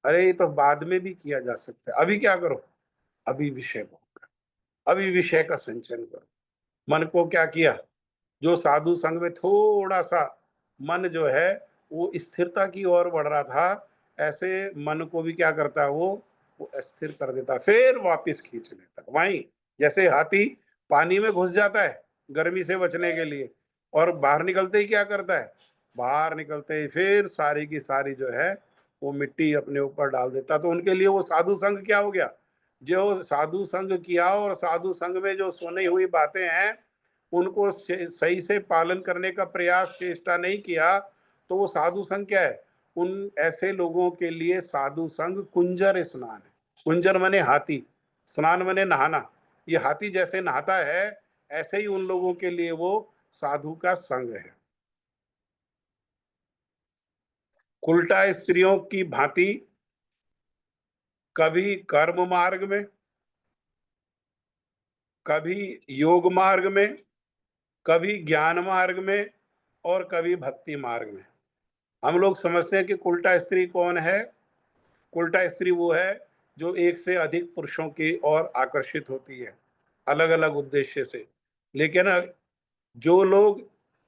Speaker 1: अरे ये तो बाद में भी किया जा सकता है, अभी क्या करो, अभी विषय को, अभी विषय का संचयन करो। मन को क्या किया, जो साधु संग में थोड़ा सा मन जो है वो स्थिरता की ओर बढ़ रहा था, ऐसे मन को भी क्या करता है वो अस्थिर कर देता, फिर वापस खींच लेता। वहीं जैसे हाथी पानी में घुस जाता है गर्मी से बचने के लिए, और बाहर निकलते ही क्या करता है, बाहर निकलते ही फिर सारी की सारी जो है वो मिट्टी अपने ऊपर डाल देता। तो उनके लिए वो साधु संग क्या हो गया, जो साधु संग किया और साधु संग में जो सुनी हुई बातें हैं उनको सही से पालन करने का प्रयास चेष्टा नहीं किया, तो वो साधु संग क्या है, उन ऐसे लोगों के लिए साधु संग कुंजर स्नान है। कुंजर माने हाथी, स्नान माने नहाना। ये हाथी जैसे नहाता है ऐसे ही उन लोगों के लिए वो साधु का संग है। उल्टा स्त्रियों की भांति कभी कर्म मार्ग में, कभी योग मार्ग में, कभी ज्ञान मार्ग में, और कभी भक्ति मार्ग में। हम लोग समझते हैं कि उल्टा स्त्री कौन है, उल्टा स्त्री वो है जो एक से अधिक पुरुषों की ओर आकर्षित होती है अलग अलग उद्देश्य से। लेकिन जो लोग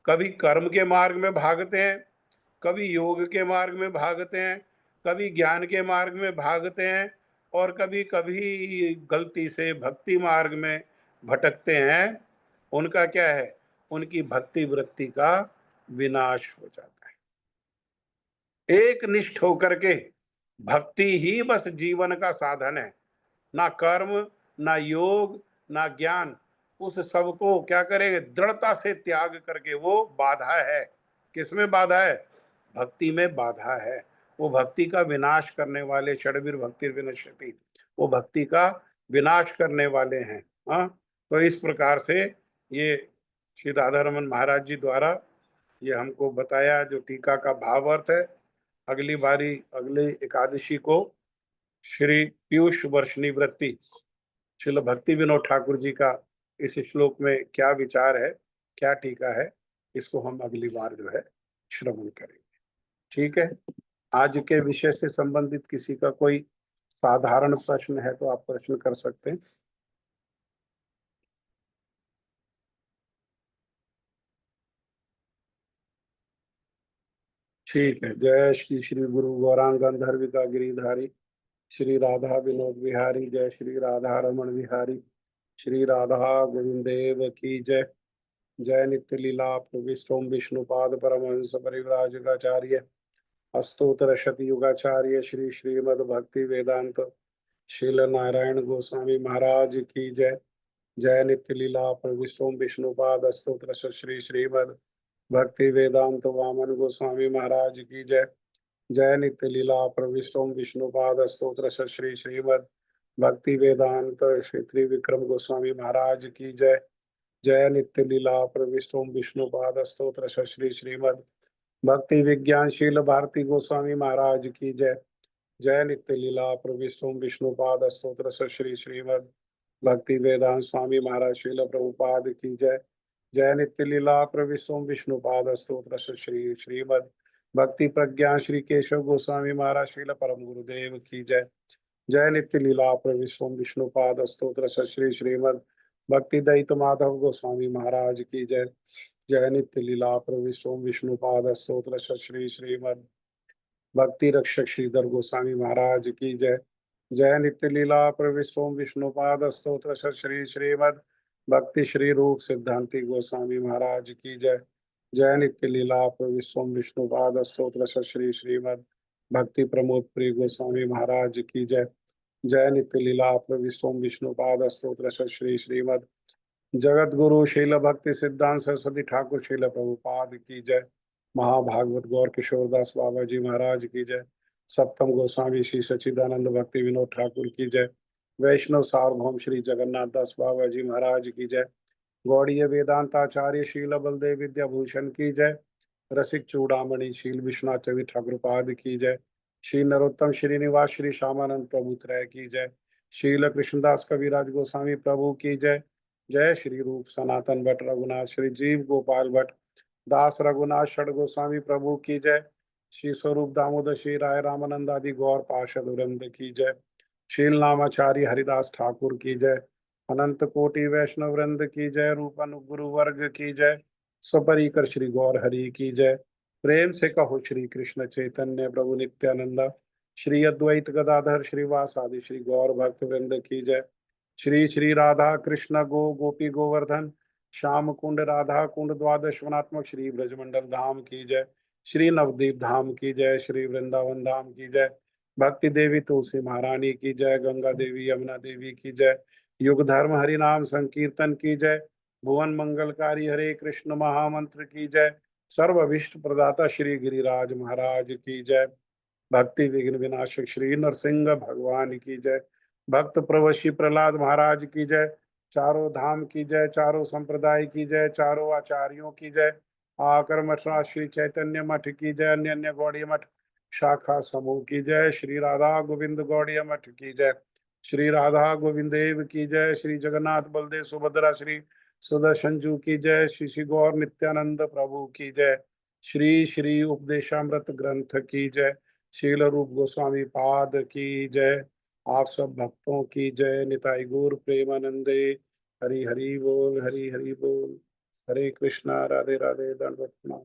Speaker 1: कभी कर्म के मार्ग में भागते हैं, कभी योग के मार्ग में भागते हैं, कभी ज्ञान के मार्ग में भागते हैं, और कभी कभी गलती से भक्ति मार्ग में भटकते हैं, उनका क्या है, उनकी भक्ति वृत्ति का विनाश हो जाता है। एक निष्ठ होकर के भक्ति ही बस जीवन का साधन है, ना कर्म, ना योग, ना ज्ञान। उस सब को क्या करेंगे, दृढ़ता से त्याग करके, वो बाधा है, किसमें बाधा है, भक्ति में बाधा है। वो भक्ति का विनाश करने वाले, षड्वीर भक्ति विनश्यति, वो भक्ति का विनाश करने वाले हैं। हाँ, तो इस प्रकार से ये श्री राधा रमन महाराज जी द्वारा ये हमको बताया जो टीका का भाव अर्थ है। अगली बारी, अगले एकादशी को श्री पीयूष वर्षनी वृत्ति श्रील भक्ति विनोद ठाकुर जी का इस श्लोक में क्या विचार है, क्या टीका है, इसको हम अगली बार जो है श्रवण करेंगे। ठीक है, आज के विषय से संबंधित किसी का कोई साधारण प्रश्न है तो आप प्रश्न कर सकते हैं। ठीक है, जय श्री श्री गुरु गौरांग गंधर्विका गिरिधारी श्री राधा विनोद बिहारी, जय श्री राधा रमन बिहारी, श्री राधा गोविंदेव की जय। जय नित्य लीला प्रविष्टोम विष्णुपाद परमहंस परिव्राजकाचार्य अस्तोत्र शती युगाचार्य श्री श्रीमद भक्ति वेदांत शील नारायण गोस्वामी महाराज की जय। जय नित्य लीला प्रविष्टोम विष्णुपाद स्तोत्र श्री श्रीमद भक्ति वेदांत वामन गोस्वामी महाराज की जय। जय नित्य लीला प्रविष्टोम विष्णुपाद स्तोत्र श्री श्रीमद भक्ति वेदांत श्री त्रिविक्रम गोस्वामी महाराज की जय। जय नित्य लीला प्रविष्टोम विष्णुपाद स्तोत्र श्री श्रीमद भक्ति विज्ञानशील भारती गोस्वामी महाराज की जय। जय नित्य लीला प्रविष्टोम विष्णुपाद स्तोत्र श्री श्रीमद भक्ति वेदांत स्वामी महाराज शील प्रभुपाद की जय। जय नित्य लीला प्रविष्टोम विष्णुपाद स्तोत्र श्री श्रीमद भक्ति प्रज्ञा श्री केशव गोस्वामी महाराज शील परम गुरुदेव की जय। जय नित्य लीला प्रविष्टोम विष्णुपाद स्तोत्र श्री श्रीमद भक्ति दयित माधव गोस्वामी महाराज की जय। जय नित्य लीला प्रविष्टोम विष्णुपाद स्तोत्र श्री श्रीमद भक्ति रक्षक श्रीधर गोस्वामी महाराज की जय। जय नित्य लीला प्रविष्टोम विष्णुपाद स्तोत्र श्री श्रीमद भक्ति श्री रूप सिद्धांति गोस्वामी महाराज की जय। जय नित्य लीला प्रविष्टोम विष्णुपाद स्तोत्र श्री श्रीमद भक्ति प्रमोद प्रिय गोस्वामी महाराज की जय। जय नित्य लीला प्रविष्टोम विष्णुपाद स्तोत्र श्री श्रीमद जगत गुरु शील भक्ति सिद्धांत सरस्वती ठाकुर शील प्रभुपाद की जय। महाभागवत गौर किशोरदास बाबा जी महाराज की जय। सप्तम गोस्वामी श्री सच्चिदानंद भक्ति विनोद ठाकुर की जय। वैष्णव सार्वभौम श्री जगन्नाथ दास बाबा जी महाराज की जय। गौड़ीय वेदांताचार्य शील बलदेव विद्याभूषण की जय। रसिक चूड़ामणि शील विश्वनाथ चंद्र ठाकुर पाद की जय। श्री नरोत्तम श्रीनिवास श्री श्यामानंद प्रभु त्रय की जय। शील कृष्णदास कविराज गोस्वामी प्रभु की जय। जय श्री रूप सनातन भट्ट रघुनाथ श्री जीव गोपाल भट्ट दास रघुनाथ षड गोस्वामी प्रभु की जय। श्री स्वरूप दामोदर श्री राय रामानंद आदि गौर पार्षद वृंद की जय। शील नामाचार्य हरिदास ठाकुर की जय। अनंत कोटि वैष्णव वृंद की जय। रूप अनुगुरु वर्ग की जय। सपरिकर श्री गौर हरि की जय। प्रेम से कहो श्री कृष्ण चैतन्य प्रभु नित्यानंदा श्री अद्वैत गदाधर श्रीवास आदि श्री गौर भक्त वृंद की जय। श्री श्री राधा कृष्ण गोपी गोवर्धन श्याम कुंड राधा कुंड द्वादश वनात्मक श्री ब्रजमंडल धाम की जय। श्री नवदीप धाम की जय। श्री वृंदावन धाम की जय। भक्ति देवी तुलसी महारानी की जय। गंगा देवी यमुना देवी की जय। युग धर्म हरि नाम संकीर्तन की जय। भुवन मंगलकारी हरे कृष्ण महामंत्र की जय। सर्वविष्ट प्रदाता श्री गिरिराज महाराज की जय। भक्ति विघ्न विनाशक श्री नरसिंह भगवान की जय। भक्त प्रवशी प्रहलाद महाराज की जय। चारों धाम की जय। चारों संप्रदाय की जय। चारों आचार्यों की जय। आकर मठराज श्री चैतन्य मठ की जय। अन्य अन्य गौड़ीय मठ शाखा समूह की जय। श्री राधा गोविंद गौड़ीय मठ की जय। श्री राधा गोविंद देव की जय। श्री जगन्नाथ बलदेव सुभद्रा श्री सुदर्शन जू की जय। श्री श्री गौर नित्यानंद प्रभु की जय। श्री श्री उपदेशामृत ग्रंथ की जय। शील रूप गोस्वामी पाद की जय। आप सब भक्तों की जय। निताई गौर प्रेमानंदे। हरि हरि बोल हरि हरि बोल। हरे कृष्णा राधे राधे दंडवत प्रणाम।